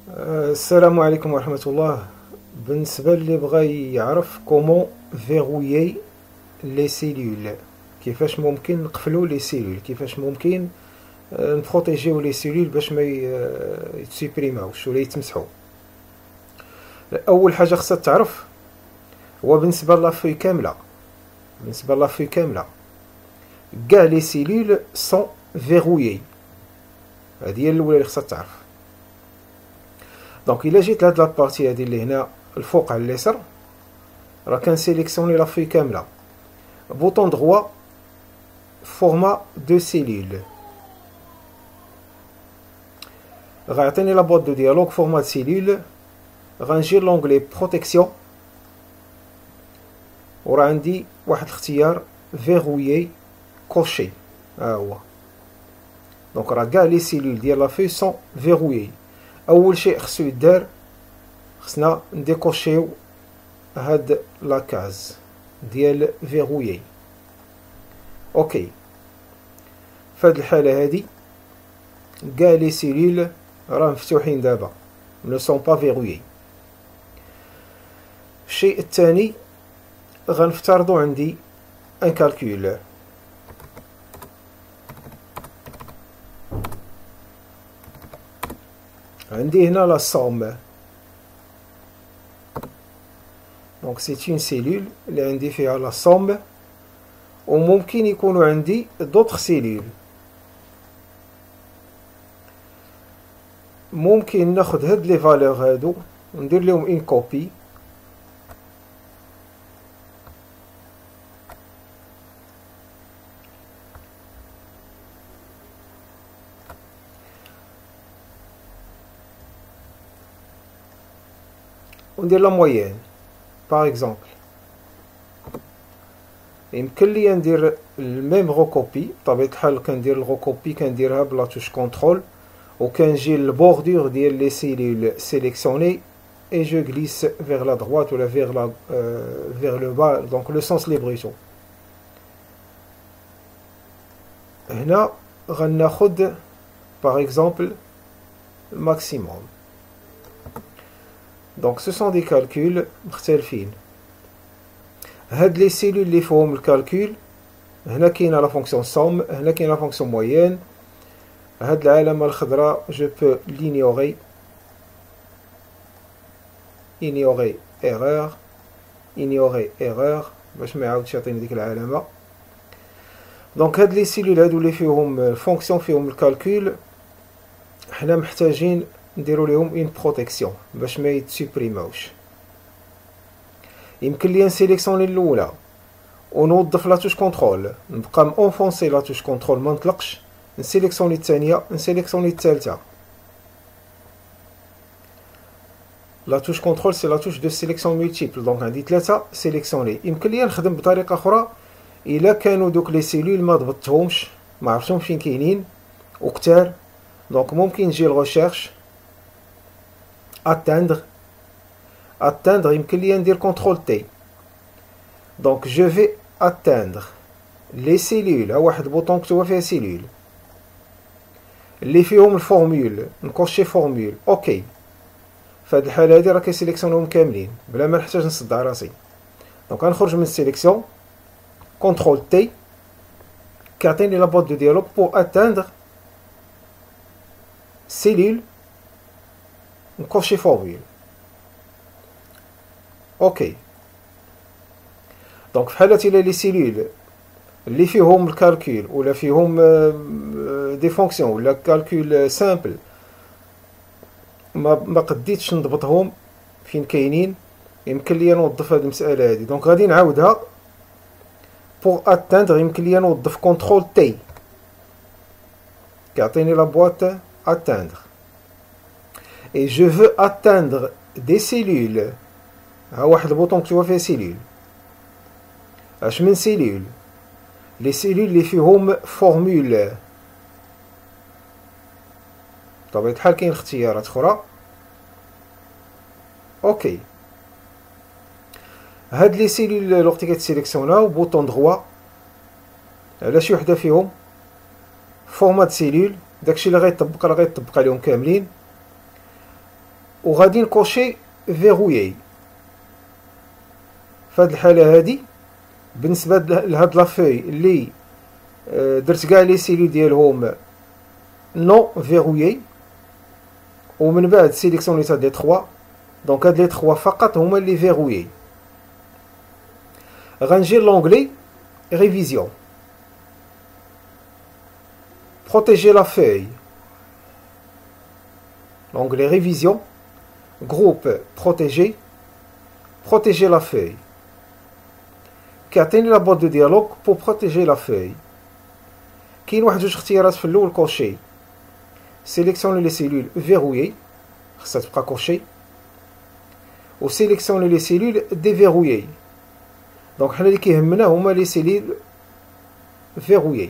السلام عليكم ورحمة الله. بالنسبة اللي بغى يعرف كومون فيغويي لي سيلول، كيفاش ممكن نقفلو لي سيلول، كيفاش ممكن نبروتيجيو لي سيلول باش ما يتسيبريماوش ولا يتمسحو. اول حاجة خصها تعرف هو بالنسبة لافوي كاملة، بالنسبة لافوي كاملة كاع لي سيلول سون فيغويي. هادي هي الاولى اللي خصها تعرف. دونك الا جيت لهاد لابارتي هادي اللي هنا الفوق على اليسار، راه كنسيليكسيوني لافوي كامله. بوطون دروا فورما دو سيلول، غيعطيني لا بواط دو ديالوغ فورما دو سيلول. غنجي لونغلي بروتيكسيون، وراه عندي واحد الاختيار فيغويي كوشي، ها هو. دونك راه كاع لي سيلول ديال لافوي سون فيغويي. اول شيء خصو يدار، خصنا نديكوشيو هاد لاكاز ديال فيغويي. اوكي، فهاد الحالة هادي كاع لي سيلول راه مفتوحين دابا، ne sont pas verrouillés. الشيء الثاني غنفترضوا عندي ان كالكول. عندي هنا لا somme، دونك سي اون سيلول اللي عندي فيها لا somme، وممكن يكونوا عندي دوطخ سيلول. ممكن ناخد هاد لي فالور هادو وندير لهم ان كوبي، وندير لا مويان. باغ اكزومبل يمكن ليا ندير الميم غوكوبي، بطبيعة الحال كندير الغوكوبي كنديرها بلا توش كونترول، وكنجي للبوردور ديال لي سيلول سيليكسيوني et je glisse vers la droite ou vers le bas, donc le sens libretto. هنا غناخد par exemple le maximum. Donc ce sont des calculs مختلفين. هاد لي سيلول اللي فيهم الكالكول، هنا كاينه لا فونكسيون somme، هنا كاينه لا فونكسيون moyenne. هاد العلامة الخضراء je peux l'ignorer، ignorer erreur، ignorer erreur باش ما يعاودش يعطيني ديك العلامة. دونك هاد لي سيلول هادو اللي فيهم الفونكسيون فيهم الكالكول، حنا محتاجين نديرو ليهم اون بروتيكسيون باش ما يتسوبريماوش. يمكن لي نسيليكسيوني الاولى ونوظف لا توش كونترول، نبقى مونفونسي لا توش كونترول ما نطلقش، نسيليكسيوني الثانية، نسيليكسيوني الثالثة. لا توش كونترول سي لا توش دو سيليكسيون مولتيبل، دونك عندي ثلاثة سيليكسيوني. يمكن ليا نخدم بطريقة أخرى إلا كانوا دوك لي سيلول ما ضبطتهمش، ما عرفتهمش فين كاينين وكتار، دونك ممكن نجي لغوشيرش اتاندغ. يمكن ليا ندير كونترول تي، دونك جو في اتاندغ لي سيلول. ها واحد بوطون مكتوبة فيها سيلول اللي فيهم الفورمول، نكوشي فورمول. اوكي، فهاد الحالة هادي راه كيسيليكسيونيهم كاملين بلا ما نحتاج نصدع راسي. دونك غنخرج من السيليكسيون، كونترول تي كيعطيني لا بوط دو ديالوغ بور اتاندغ سيلول، نكوشي فورمول. اوكي، دونك في حالة الى لي سيلول اللي فيهم الكالكول ولا فيهم دي فونكسيون ولا كالكول سامبل ما قديتش نضبطهم فين كاينين، يمكن ليا نوظف هاد المسألة هادي. دونك غادي نعاودها بوغ اتاندغ. يمكن ليا نوظف كونترول تي كيعطيني لا بواط اتاندغ، اي جو فو اتاندغ دي سيلول. ها واحد البوطون مكتوبة فيها سيلول. اش من سيلول؟ لي سيلول اللي فيهم فورمول. بطبيعة الحال كاين اختيارات اخرى. اوكي، هاد لي سيلول الوقت كتسيليكسيوناو بوطون دروا على شي وحده فيهم فورمات سيلول، داكشي اللي غيطبق راه غيطبق عليهم كاملين. وغادي نكوشي فيغويي. في هاد الحالة هادي بالنسبة لهاد لافوي اللي درت كاع لي سيلول ديالهم نو فيغويي، ومن بعد سيليكسيونيت هاد لي 3، دونك هاد لي 3 فقط هما اللي فيغويي. غنجي لونغلي ريفيزيون، protéger la feuille. L'onglet révision, groupe protégé, protéger la feuille. كيعطيني لا boîte de dialogue pour protéger la feuille. كاين واحد جوج اختيارات في الاول كوشي. sélectionner les cellules verrouillées، خاصها تبقى كوشي، و sélectionner les cellules déverrouillées. دونك حنا اللي كيهمنا هما لي سيلول verrouillées.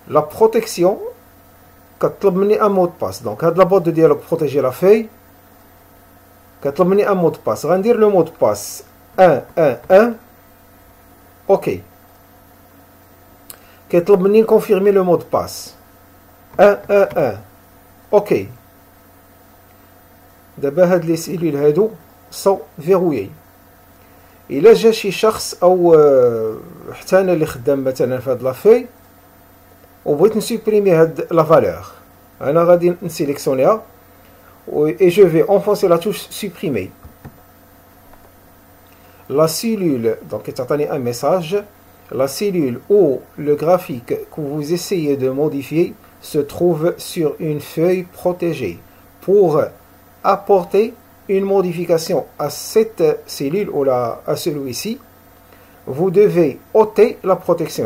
La protection كتطلب مني ان مود باس، دونك هاد لا بوط دو ديالوغ بروتيجي لا فاي كتطلب مني ان مود باس. غندير لو مود باس 111 اوكي. كيطلب مني نكونفيرمي لو مود باس 111 اوكي. دابا هاد لي سيلول هادو سو فيغويي. الا جا شي شخص او حتى انا اللي خدام مثلا في هاد لا فاي وبغيت نسوبريمي هاد لا فالور، انا غادي نسيليكسيونيها et je vais enfoncer la touche supprimer. La cellule, donc تعطيني un message, la cellule ou le graphique que vous essayez de modifier se trouve sur une feuille protégée. Pour apporter une modification à cette cellule ou à celui-ci, vous devez ôter la protection,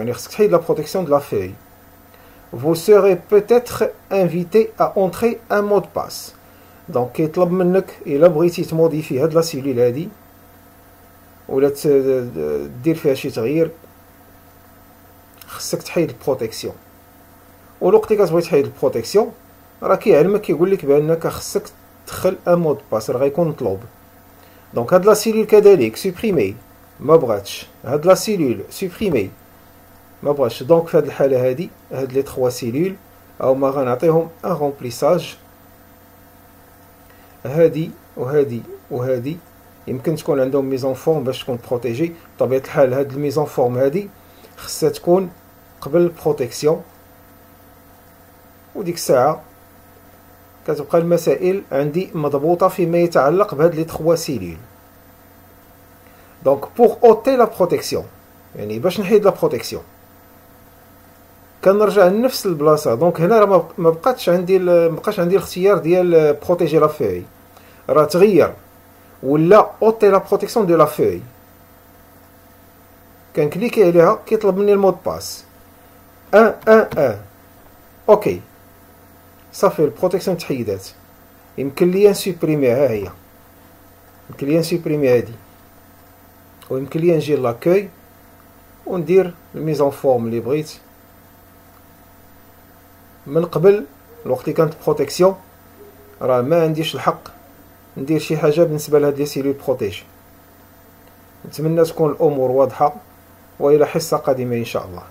la protection de la feuille. Vous serez peut-être invité à entrer un mot de passe. Donc كيطلب منك الا بغيتي تموديفي هاد لا سيلول هادي ولا دير فيها شي تغيير خصك تحيد البروتيكسيون. والوقت اللي كتبغي تحيد البروتيكسيون راه كيعلمك كيقول لك بانك خصك تدخل ان مود باس راه غيكون مطلوب. دونك هاد لا سيلول كذلك سوبريمي ما بغاتش، هاد لا سيلول سوبريمي ما بغاتش. دونك في هاد الحاله هادي هاد لي 3 سيلول او ما غنعطيهم ان رومبليساج. هادي وهادي وهادي يمكن تكون عندهم ميزون فورم باش تكون بروتيجي. بطبيعه الحال هاد الميزون فورم هادي خصها تكون قبل البروتيكسيون، وديك الساعه كتبقى المسائل عندي مضبوطه فيما يتعلق بهاد لي 3 سيلول. دونك بوغ اوتي لا بروتيكسيون، يعني باش نحيد لا بروتيكسيون كنرجع لنفس البلاصه. دونك هنا راه ما بقاش عندي الاختيار ديال بروتيجي لا فوي، راه تغير ولا اوتي لا بروتيكسيون دو لا فوي. كنكليكي عليها كيطلب مني المود باس 111 اوكي صافي البروتيكسيون تحيدات. يمكن ليا نسوبريميها، ها هي يمكن ليا نسوبريمي هادي، ويمكن ليا نجي لاكوي وندير الميزون فورم اللي بغيت من قبل. الوقت اللي كانت بروتيكسيون راه ما عنديش الحق ندير شي حاجه بالنسبه لهاد لي سيلول بروتيج. نتمنى تكون الامور واضحه، والى حصه قادمه ان شاء الله.